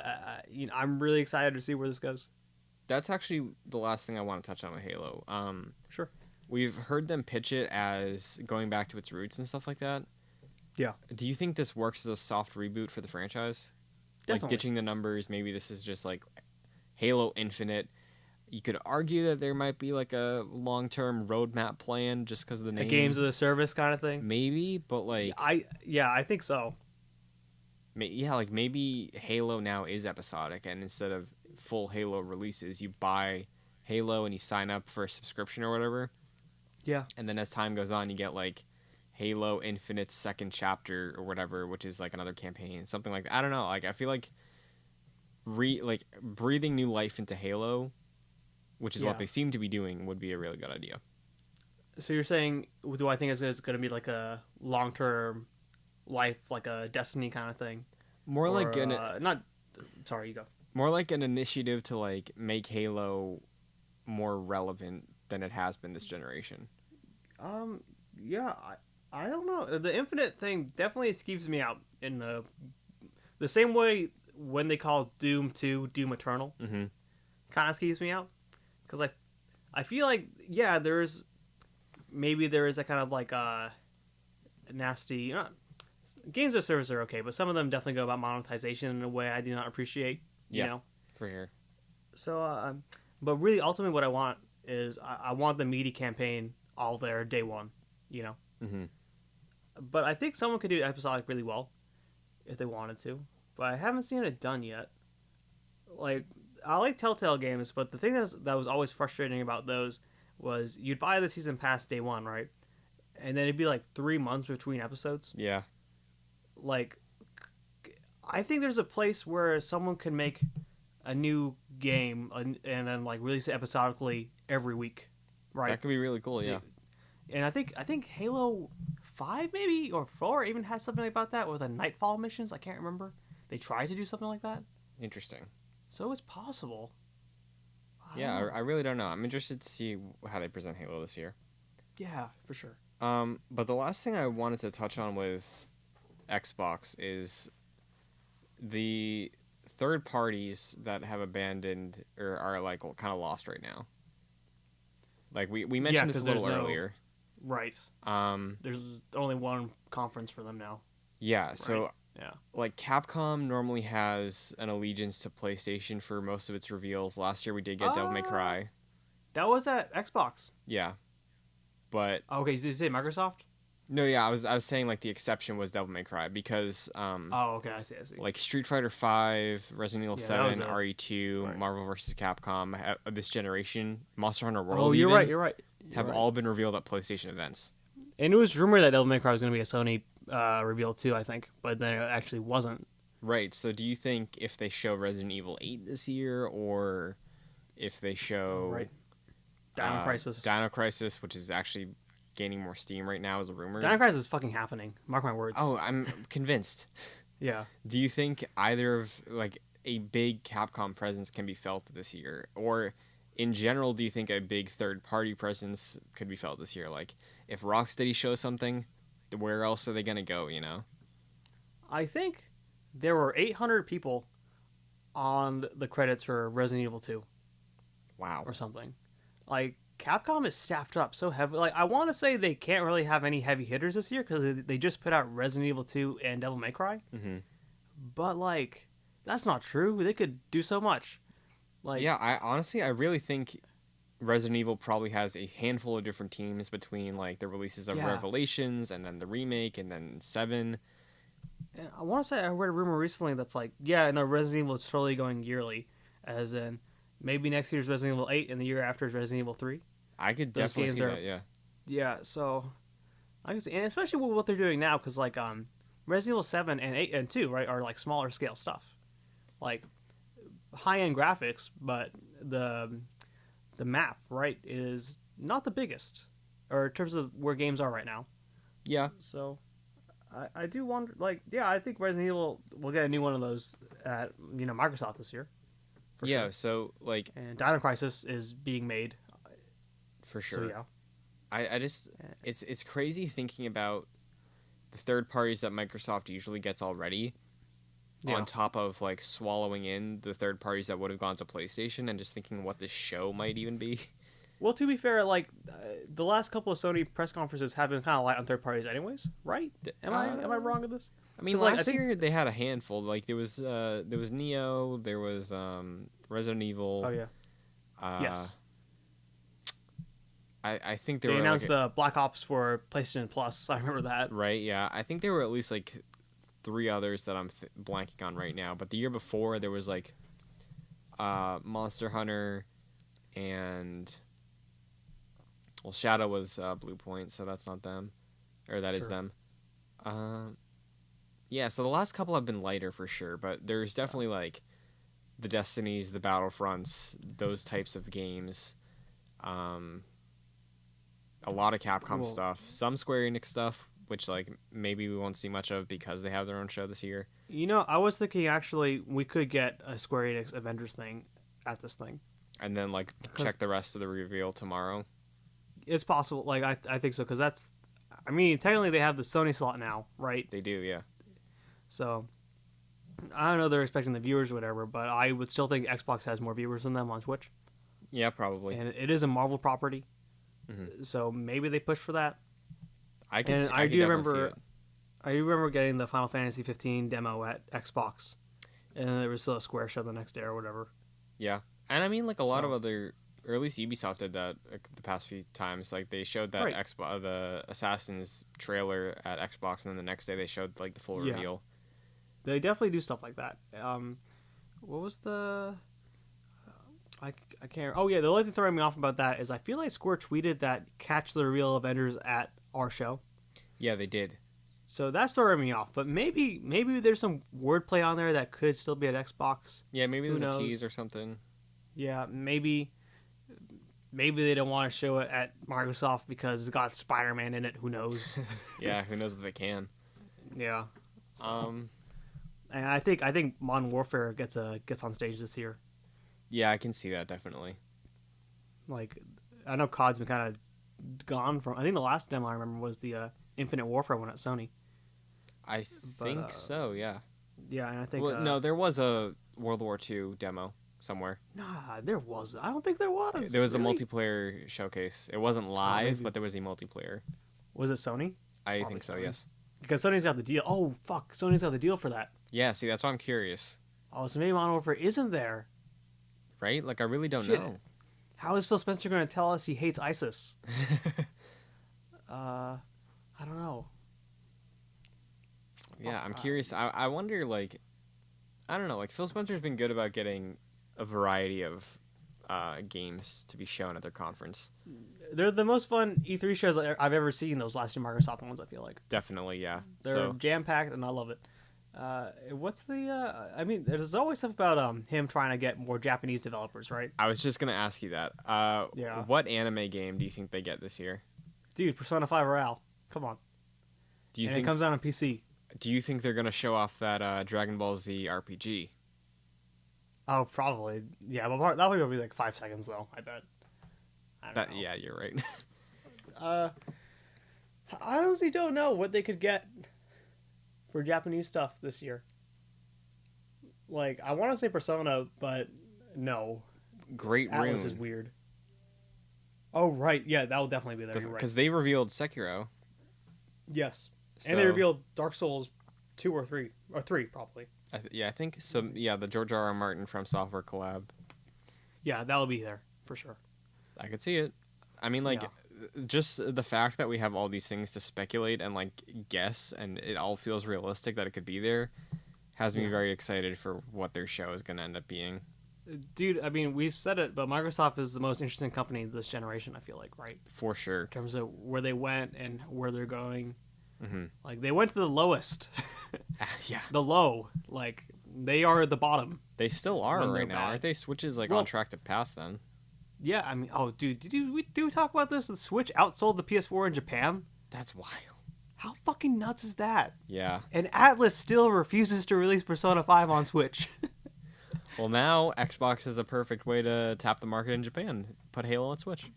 I'm really excited to see where this goes. That's actually the last thing I want to touch on with Halo. Sure. We've heard them pitch it as going back to its roots and stuff like that. Yeah. Do you think this works as a soft reboot for the franchise? Definitely. Like ditching the numbers, maybe this is just like Halo Infinite. You could argue that there might be like a long-term roadmap plan just because of the name. A games of the service kind of thing. Maybe, but like I think so. Yeah, like maybe Halo now is episodic, and instead of full Halo releases, you buy Halo and you sign up for a subscription or whatever. Yeah. And then as time goes on, you get like Halo Infinite's second chapter or whatever, which is like another campaign, something like that. I don't know. Like I feel like breathing new life into Halo, which is what they seem to be doing, would be a really good idea. So you're saying, do I think it's going to be like a long-term life, like a Destiny kind of thing? More or, like not. Sorry, you go. More like an initiative to like make Halo more relevant than it has been this generation. Yeah, I don't know. The Infinite thing definitely skeeves me out in the same way when they call Doom 2 Doom Eternal. Mm-hmm. Kind of skeeves me out because I feel like there is a kind of like nasty. Games of service are okay, but some of them definitely go about monetization in a way I do not appreciate. Yeah, you know? for sure. So, but really, ultimately, what I want is I want the meaty campaign all there day one, Mm-hmm. But I think someone could do episodic really well if they wanted to. but I haven't seen it done yet. Like, I like Telltale games, but the thing that was always frustrating about those was you'd buy the season pass day one, right? And then it'd be like 3 months between episodes. Yeah. Like, I think there's a place where someone can make a new game and then like release it episodically every week, right? That could be really cool, yeah. And I think Halo 5 maybe or 4 even had something about that with the Nightfall missions. I can't remember. They tried to do something like that. Interesting. So it's possible. I really don't know. I'm interested to see how they present Halo this year. Yeah, for sure. But the last thing I wanted to touch on with Xbox is the third parties that have abandoned or are like kind of lost right now. Like we mentioned this a little earlier. Right. There's only one conference for them now. Yeah, right? so yeah. Like Capcom normally has an allegiance to PlayStation for most of its reveals. Last year we did get Devil May Cry. That was at Xbox. Yeah. But okay, did you say Microsoft? No, yeah, I was saying like the exception was Devil May Cry because okay, I see. Like Street Fighter 5, Resident Evil 7, RE2, right. Marvel vs. Capcom this generation, Monster Hunter World. Oh, you're right. Have all been revealed at PlayStation events. And it was rumored that Devil May Cry was going to be a Sony reveal too, I think, but then it actually wasn't. Right. So, do you think if they show Resident Evil 8 this year, or if they show Dino Crisis, which is actually gaining more steam right now, as a rumor? Dino Crisis is fucking happening. Mark my words. Oh, I'm convinced. Yeah. Do you think either of like a big Capcom presence can be felt this year, or in general, do you think a big third-party presence could be felt this year? Like, if Rocksteady shows something, where else are they going to go, you know? I think there were 800 people on the credits for Resident Evil 2. Wow. Or something. Like, Capcom is staffed up so heavy. Like, I want to say they can't really have any heavy hitters this year because they just put out Resident Evil 2 and Devil May Cry. Mm-hmm. But, like, that's not true. They could do so much. Like, yeah, I really think Resident Evil probably has a handful of different teams between like the releases of Revelations and then the remake and then 7. And I want to say I read a rumor recently that's like, Resident Evil is totally going yearly, as in maybe next year's Resident Evil 8 and the year after is Resident Evil 3. I could definitely see that, yeah. Yeah, so I can see, and especially with what they're doing now, because like Resident Evil 7 and 8 and 2, right, are like smaller scale stuff, like high-end graphics, but the map, right, is not the biggest, or in terms of where games are right now. Yeah. So I do wonder, like, I think Resident Evil will get a new one of those at Microsoft this year. Yeah. Sure. So like, and Dino Crisis is being made. For sure. So yeah. I just it's crazy thinking about the third parties that Microsoft usually gets already. Yeah. On top of like swallowing in the third parties that would have gone to PlayStation, and just thinking what this show might even be. Well, to be fair, like the last couple of Sony press conferences have been kind of light on third parties, anyways, right? Am I wrong with this? I mean, last year they had a handful. Like there was Neo, there was Resident Evil. Oh yeah. Yes. I think they announced Black Ops for PlayStation Plus. I remember that. Right. Yeah. I think there were at least like 3 others that I'm blanking on right now. But the year before there was like Monster Hunter and Shadow was Blue Point, so that's not them, or that is them. Yeah, so the last couple have been lighter for sure, but there's definitely like the Destinies, the Battlefronts, those types of games. A lot of Capcom stuff, some Square Enix stuff, which like maybe we won't see much of because they have their own show this year. I was thinking actually we could get a Square Enix Avengers thing at this thing, and then like check the rest of the reveal tomorrow. It's possible. Like I think so, because that's, I mean, technically they have the Sony slot now, right? They do, yeah. So I don't know, they're expecting the viewers or whatever, but I would still think Xbox has more viewers than them on Twitch. Yeah, probably. And it is a Marvel property. Mm-hmm. So maybe they push for that. I do remember getting the Final Fantasy 15 demo at Xbox, and there was still a Square show the next day or whatever. Yeah, and I mean, like a lot of other, or at least Ubisoft did that the past few times. Like they showed that the Assassin's trailer at Xbox, and then the next day they showed like the full reveal. They definitely do stuff like that. What was the? I can't. Oh yeah, the only thing throwing me off about that is I feel like Square tweeted that catch the real Avengers at our show. Yeah, they did. So that's throwing me off. But maybe there's some wordplay on there that could still be at Xbox. Yeah, maybe Who there's a knows? tease or something. Yeah, maybe they don't want to show it at Microsoft because it's got Spider-Man in it. Who knows? Yeah, who knows if they can. Yeah. Um, And I think Modern Warfare gets on stage this year. yeah, I can see that definitely. Like, I know COD's been kind of gone from. I think the last demo I remember was the Infinite Warfare one at Sony. I think so, yeah. Yeah, and I think Well, no, there was a World War II demo somewhere. nah, there was. I don't think there was. There was Really? a multiplayer showcase. It wasn't live, maybe. but there was a multiplayer. Was it Sony? I Probably think so, Sony. yes. Because Sony's got the deal. Oh fuck, Sony's got the deal for that. Yeah, see, that's why I'm curious. Oh, so maybe Modern Warfare isn't there. Right? Like, I really don't Shit. know. How is Phil Spencer going to tell us he hates ISIS? I don't know. Yeah, I'm curious. I wonder, like, I don't know. Like, Phil Spencer's been good about getting a variety of games to be shown at their conference. They're the most fun E3 shows I've ever seen. Those last two Microsoft ones, I feel like Definitely, yeah. they're So, jam packed, and I love it. What's the? I mean, there's always stuff about him trying to get more Japanese developers, right? I was just going to ask you that. Yeah. What anime game do you think they get this year? Dude, Persona 5 Royale, come on. Do you And think it comes out on PC. Do you think they're going to show off that Dragon Ball Z RPG? Oh, probably. Yeah, but that would be like 5 seconds though. I bet. I don't know. Yeah, you're right. I honestly don't know what they could get for Japanese stuff this year. Like, I want to say Persona, but no. Great Atlas Rune. is weird. Oh, right. Yeah, that will definitely be there. You're right. Because they revealed Sekiro. Yes. So, And they revealed Dark Souls 2 or 3. Or 3, probably. I think so. Yeah, the George R. R. Martin from Software collab. Yeah, that'll be there, for sure. I could see it. I mean, like, just the fact that we have all these things to speculate and, like, guess, and it all feels realistic that it could be there, has me very excited for what their show is going to end up being. Dude, I mean, we've said it, but Microsoft is the most interesting company this generation, I feel like, right? For sure. In terms of where they went and where they're going. Mm-hmm. Like, they went to the lowest. Yeah. The low. Like, they are at the bottom. They still are When they're right now, bad. aren't they? Switch is, like, Well- on track to pass them. Yeah, I mean, oh, dude, did we talk about this? The Switch outsold the PS4 in Japan? That's wild. How fucking nuts is that? Yeah. And Atlas still refuses to release Persona 5 on Switch. Well, now Xbox is a perfect way to tap the market in Japan. Put Halo on Switch.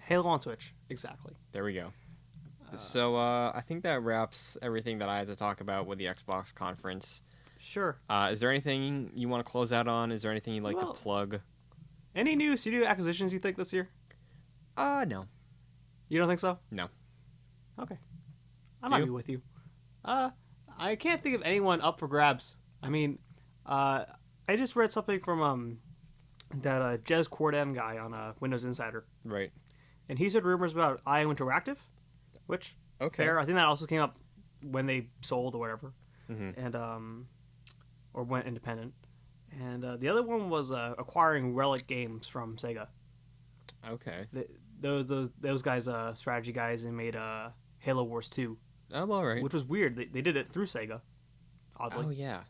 Halo on Switch, exactly. There we go. So I think that wraps everything that I had to talk about with the Xbox conference. Sure. Is there anything you want to close out on? Is there anything you'd like Well- to plug? Any new studio acquisitions you think this year? No. You don't think so? No. Okay. I Do might you? be with you. I can't think of anyone up for grabs. I mean, I just read something from that Jez Corden guy on Windows Insider, Right. and he said rumors about IO Interactive, which Okay. fair. I think that also came up when they sold or whatever, Mhm. and or went independent. And the other one was acquiring Relic Games from Sega. Okay. Those guys, strategy guys, and made Halo Wars 2, Oh, all right. which was weird. They did it through Sega, oddly. Oh, yeah.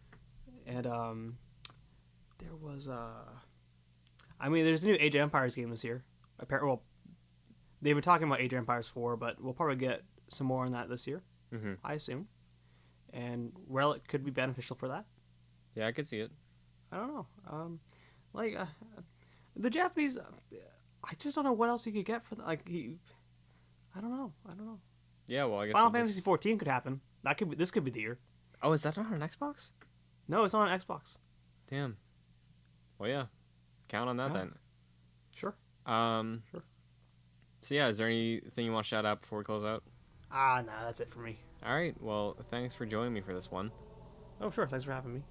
And there was I mean, there's a new Age of Empires game this year. Apparently, well, they've been talking about Age of Empires 4, but we'll probably get some more on that this year, Mhm. I assume. And Relic could be beneficial for that. Yeah, I could see it. I don't know. The Japanese, I just don't know what else you could get for the, like. I don't know. Yeah, well, I guess Final we'll Fantasy just- 14 could happen. This could be the year. Oh, is that not on Xbox? No, it's not on Xbox. Damn. Well, yeah. Count on that Yeah. then. Sure. Sure. So yeah, is there anything you want to shout out before we close out? No, that's it for me. All right. Well, thanks for joining me for this one. Oh, sure. Thanks for having me.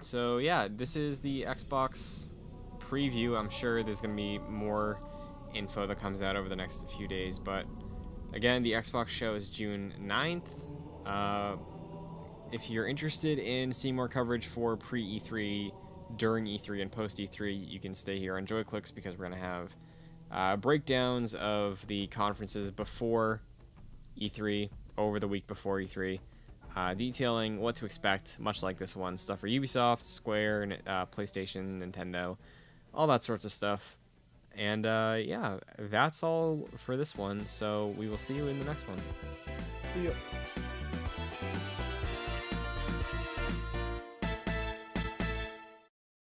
So yeah, this is the Xbox preview. I'm sure there's gonna be more info that comes out over the next few days, but again, the Xbox show is June 9th. if you're interested in seeing more coverage for pre-E3, during E3, and post-E3, you can stay here on JoyClicks because we're going to have breakdowns of the conferences before E3, over the week before E3, detailing what to expect, much like this one. Stuff for Ubisoft, Square, PlayStation, Nintendo, all that sorts of stuff. And yeah, that's all for this one, so we will see you in the next one. See ya.